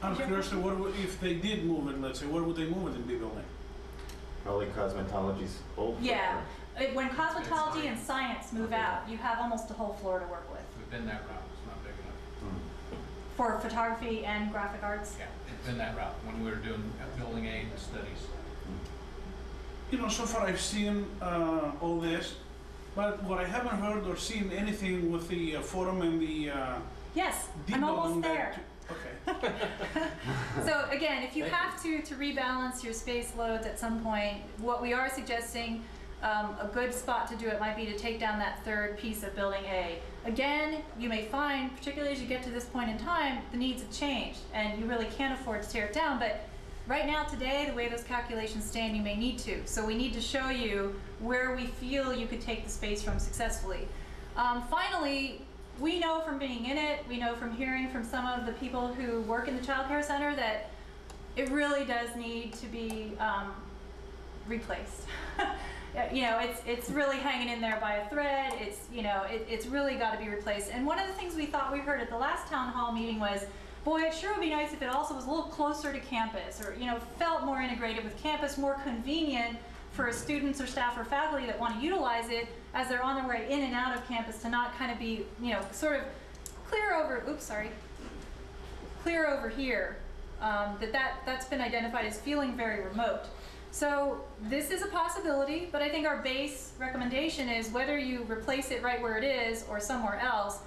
I'm curious to if they did move it, let's say, where would they move it in B building? Probably cosmetology's old. Yeah, when cosmetology and science move out, you have almost a whole floor to work with. We've been that route, it's not big enough. For photography and graphic arts? Yeah, it's been that route when we were doing building A and studies. You know, so far I've seen all this, but what I haven't heard or seen anything with the forum and the yes, I'm almost there. Okay. So again, if you have to rebalance your space loads at some point, what we are suggesting, a good spot to do it might be to take down that third piece of building A. Again, you may find, particularly as you get to this point in time, the needs have changed and you really can't afford to tear it down, but right now today, the way those calculations stand, you may need to. So we need to show you where we feel you could take the space from successfully. Finally, we know from being in it, we know from hearing from some of the people who work in the child care center that it really does need to be replaced. You know, it's really hanging in there by a thread. It's, you know, it's really got to be replaced. And one of the things we thought we heard at the last town hall meeting was, boy, it sure would be nice if it also was a little closer to campus, or, you know, felt more integrated with campus, more convenient for students or staff or faculty that want to utilize it as they're on their way in and out of campus, to not kind of be, you know, sort of clear over, clear over here. That's been identified as feeling very remote. So this is a possibility, but I think our base recommendation is whether you replace it right where it is or somewhere else,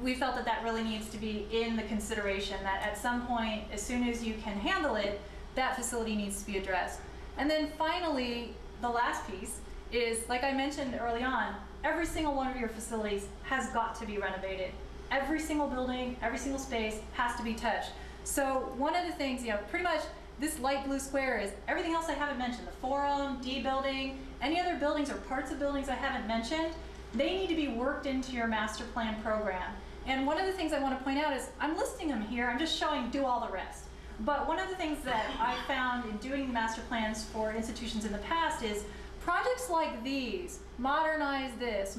we felt that that really needs to be in the consideration, that at some point, as soon as you can handle it, that facility needs to be addressed. And then finally, the last piece is, like I mentioned early on, every single one of your facilities has got to be renovated. Every single building, every single space has to be touched. So one of the things, you know, pretty much this light blue square is everything else I haven't mentioned, the forum, D building, any other buildings or parts of buildings I haven't mentioned, they need to be worked into your master plan program. And one of the things I want to point out is, I'm listing them here, I'm just showing do all the rest. But one of the things that I found in doing the master plans for institutions in the past is projects like these, modernize this,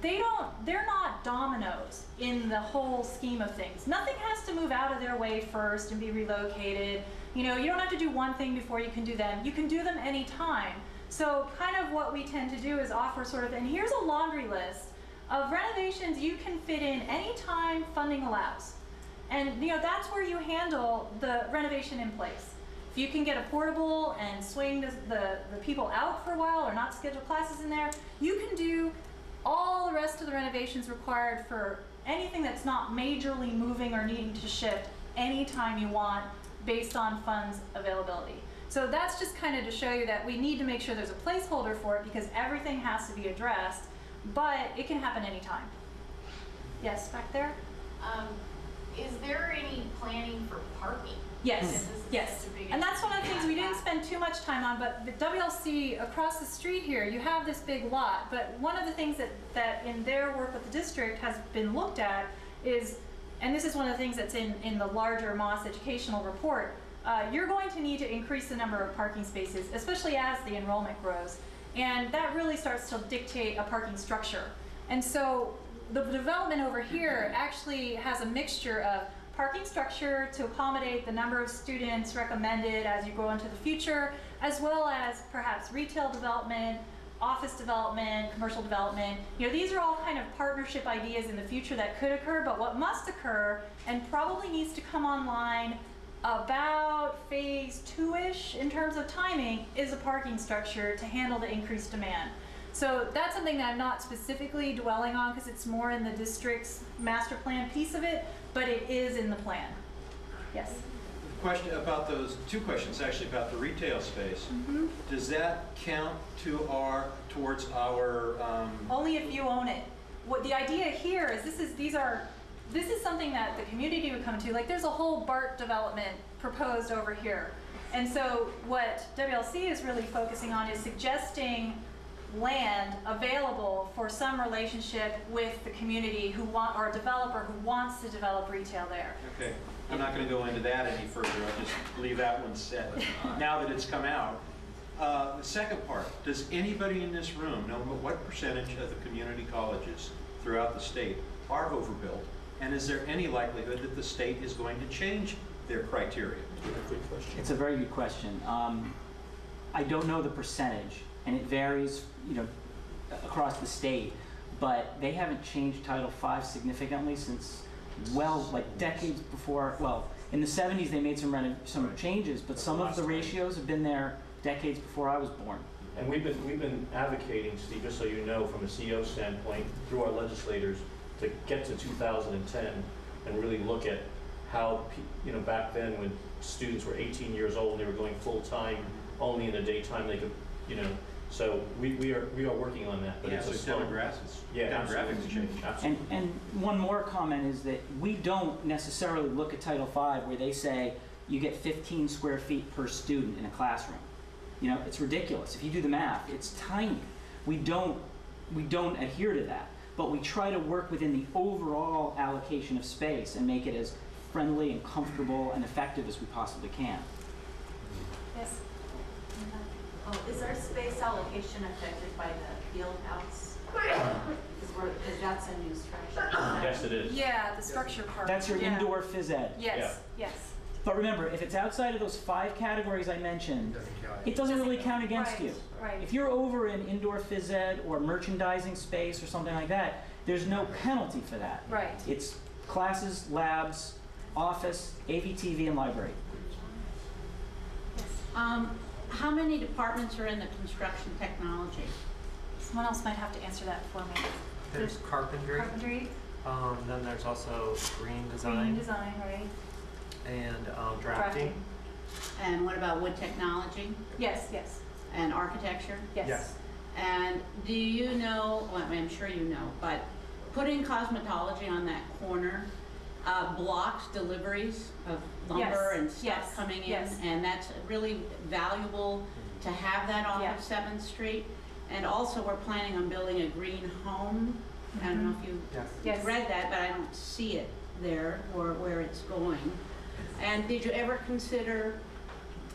they're not dominoes in the whole scheme of things. Nothing has to move out of their way first and be relocated. You know, you don't have to do one thing before you can do them. You can do them anytime. So kind of what we tend to do is offer sort of, and here's a laundry list of renovations you can fit in anytime funding allows. And you know, that's where you handle the renovation in place. If you can get a portable and swing the people out for a while or not schedule classes in there, you can do all the rest of the renovations required for anything that's not majorly moving or needing to shift anytime you want based on funds availability. So that's just kind of to show you that we need to make sure there's a placeholder for it because everything has to be addressed, but it can happen anytime. Yes, back there? Is there any planning for parking? Yes, yes. And that's one of the things we didn't spend too much time on, but the WLC across the street here, you have this big lot, but one of the things that in their work with the district has been looked at is, and this is one of the things that's in the larger Moss educational report, you're going to need to increase the number of parking spaces, especially as the enrollment grows. And that really starts to dictate a parking structure. And so the development over here actually has a mixture of parking structure to accommodate the number of students recommended as you go into the future, as well as perhaps retail development, office development, commercial development. You know, these are all kind of partnership ideas in the future that could occur, but what must occur and probably needs to come online about phase 2-ish in terms of timing is a parking structure to handle the increased demand. So that's something that I'm not specifically dwelling on because it's more in the district's master plan piece of it, but it is in the plan. Yes? Question about those, two questions actually about the retail space. Mm-hmm. Does that count towards our... Only if you own it. What the idea here is this is something that the community would come to. Like there's a whole BART development proposed over here. And so what WLC is really focusing on is suggesting land available for some relationship with the community who want, or a developer who wants to develop retail there. Okay, I'm not going to go into that any further. I'll just leave that one set now that it's come out. The second part, does anybody in this room know what percentage of the community colleges throughout the state are overbuilt And is there any likelihood that the state is going to change their criteria? It's a very good question. I don't know the percentage, and it varies, across the state, but they haven't changed Title V significantly since, like decades before. Well, in the 70s they made some changes, but some of the ratios have been there decades before I was born. And we've been advocating, Steve, just so you know, from a CEO standpoint, through our legislators, to get to 2010 and really look at how, back then when students were 18 years old and they were going full-time, only in the daytime they could, so we are working on that. But Yeah, it's so a slow, demographics change. Absolutely. And one more comment is that we don't necessarily look at Title V where they say you get 15 square feet per student in a classroom. It's ridiculous. If you do the math, it's tiny. We don't adhere to that, but we try to work within the overall allocation of space and make it as friendly and comfortable and effective as we possibly can. Yes. Oh, is our space allocation affected by the field house? Because that's a new structure. Yes, it is. Yeah, the structure part. That's your Yeah. indoor phys ed. Yes, yes. But remember, if it's outside of those 5 categories I mentioned, it doesn't really count against Right, you. right. If you're over in indoor phys ed or merchandising space or something like that, there's no penalty for that. Right. It's classes, labs, office, AV/TV, and library. How many departments are in the construction technology? Someone else might have to answer that for me. There's carpentry. Carpentry, Then there's also green design, green design, right? and drafting. And what about wood technology Yes, yes, and architecture? yes. Yes. And do you know, well, I'm sure you know, but putting cosmetology on that corner blocks deliveries of lumber Yes, and stuff yes, coming in, yes. and that's really valuable to have that off Yeah. of 7th Street. And also, we're planning on building a green home. I don't know if you Yes. Yes. read that, but I don't see it there or where it's going. And did you ever consider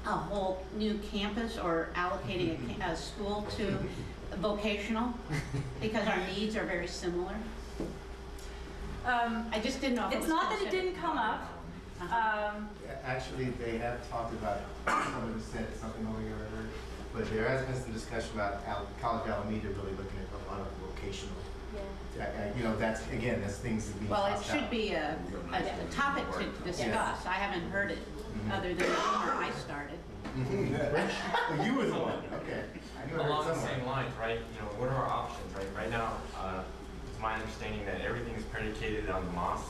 a whole new campus or allocating a school to vocational? Because our needs are very similar. I just didn't know if it was It's not that it considered. didn't come up. Actually, they have talked about, someone said something over here, but there has been some discussion about College Alameda really looking at a lot of vocational. That's, again, that's things that being Well, it tossed should out. be a topic to discuss. I haven't heard it other than the rumor I started. Well, you was the one, okay. I knew I heard Along the somewhere. same lines, right? What are our options, right? Right now, it's my understanding that everything is predicated on the MOS,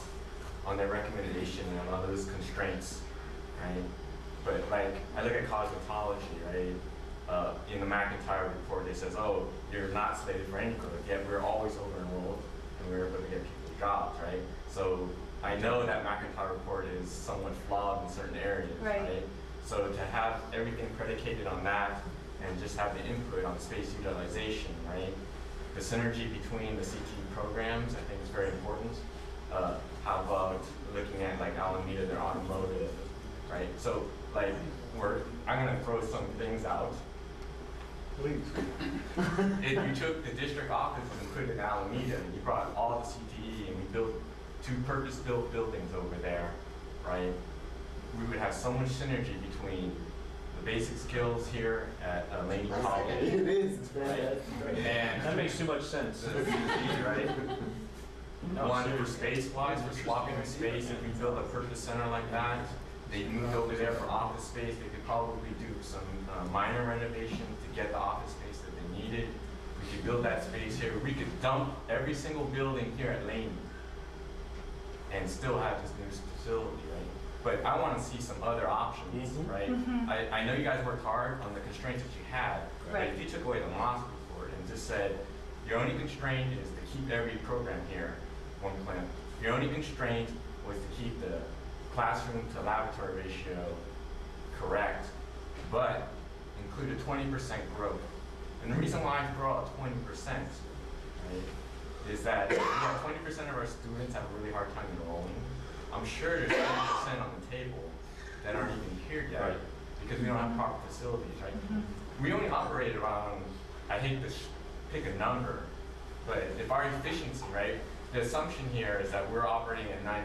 on their recommendation and a lot of those constraints, right? But like, I look at cosmetology, right? In the McIntyre report, it says, oh, you're not slated for any growth, yet we're always over-enrolled and we're able to get people jobs, right? So I know that McIntyre report is somewhat flawed in certain areas, right? So to have everything predicated on that and just have the input on space utilization, right? The synergy between the CTE programs, I think is very important. How about looking at like Alameda, their automotive, right? So like, I'm gonna throw some things out. Please. If you took the district offices and put it in Alameda, and you brought all the CTE and we built 2 purpose-built buildings over there, right? We would have so much synergy between the basic skills here at Laney College. It is, it's fantastic. And That makes too much sense. the CTE, right? One for space-wise, for swapping the space, if we build a purpose center like that, they moved over there for office space, they could probably do some minor renovations to get the office space that they needed. We could build that space here. We could dump every single building here at Laney and still have this new facility, right? But I want to see some other options, right? I know you guys worked hard on the constraints that you had, but if you took away the MOS report and just said, your only constraint is to keep every program here, one plan. Your only constraint was to keep the classroom to laboratory ratio correct, but include a 20% growth. And the reason why I throw out 20%, right, is that 20% of our students have a really hard time enrolling. I'm sure there's 20% on the table that aren't even here yet because we don't have proper facilities, right? We only operate around, I hate to pick a number, but if our efficiency, right, the assumption here is that we're operating at 90%